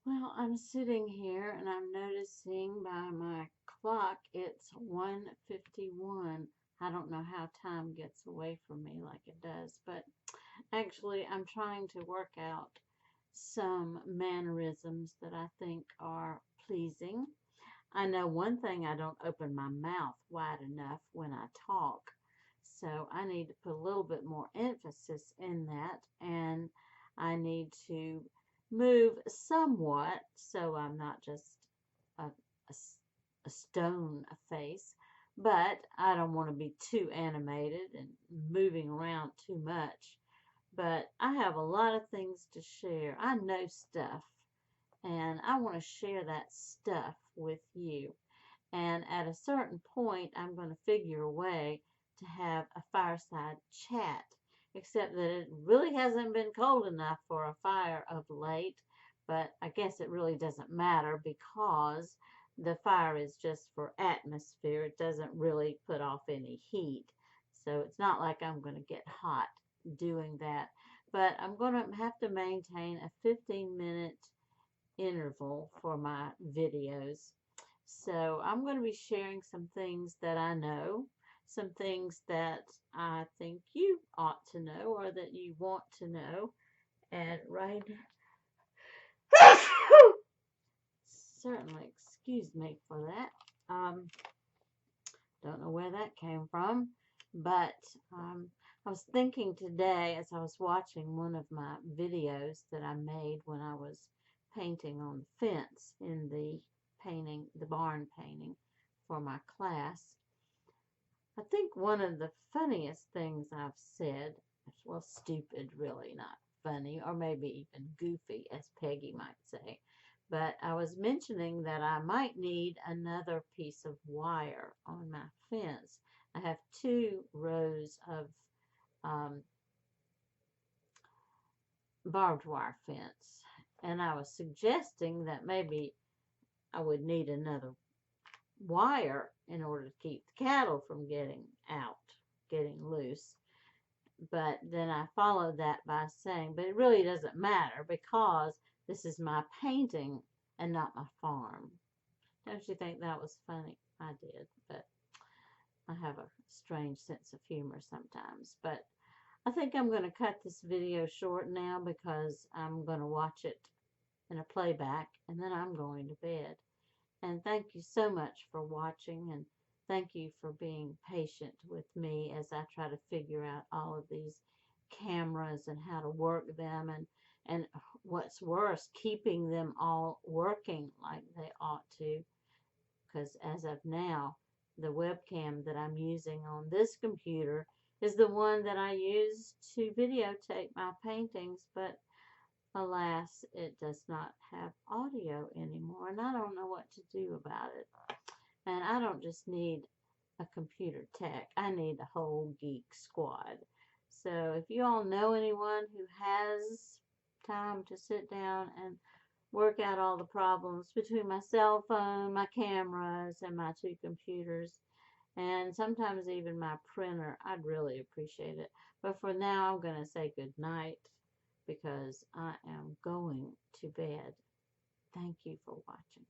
Well, I'm sitting here and I'm noticing by my clock it's 1:51. I don't know how time gets away from me like it does, but actually I'm trying to work out some mannerisms that I think are pleasing. I know one thing, I don't open my mouth wide enough when I talk. So I need to put a little bit more emphasis in that, and I need to move somewhat so I'm not just a, a a stone face. But I don't want to be too animated and moving around too much. But I have a lot of things to share. I know stuff, and I want to share that stuff with you. And at a certain point, I'm going to figure a way to have a fireside chat, except that it really hasn't been cold enough for a fire of late. But I guess it really doesn't matter because the fire is just for atmosphere. It doesn't really put off any heat. So it's not like I'm going to get hot doing that. But I'm going to have to maintain a 15-minute interval for my videos. So I'm going to be sharing some things that I know, some things that I think you ought to know or that you want to know. And right, certainly, excuse me for that. Don't know where that came from, but I was thinking today as I was watching one of my videos that I made when I was painting on the fence in the barn painting for my class. I think one of the funniest things I've said, well, stupid, really, not funny, or maybe even goofy, as Peggy might say, but I was mentioning that I might need another piece of wire on my fence. I have 2 rows of um, barbed wire fence, and I was suggesting that maybe I would need another wire in order to keep the cattle from getting out, getting loose. But then I followed that by saying, but it really doesn't matter because this is my painting and not my farm. Don't you think that was funny? I did, but I have a strange sense of humor sometimes. But I think I'm going to cut this video short now because I'm going to watch it in a playback and then I'm going to bed. And thank you so much for watching, and thank you for being patient with me as I try to figure out all of these cameras and how to work them, and what's worse, keeping them all working like they ought to, because as of now, the webcam that I'm using on this computer is the one that I use to videotape my paintings, but alas, it does not have audio anymore, and I don't know what to do about it. And I don't just need a computer tech, I need a whole geek squad. So if you all know anyone who has time to sit down and work out all the problems between my cell phone, my cameras, and my 2 computers, and sometimes even my printer, I'd really appreciate it. But for now, I'm going to say good night because I am going to bed. Thank you for watching.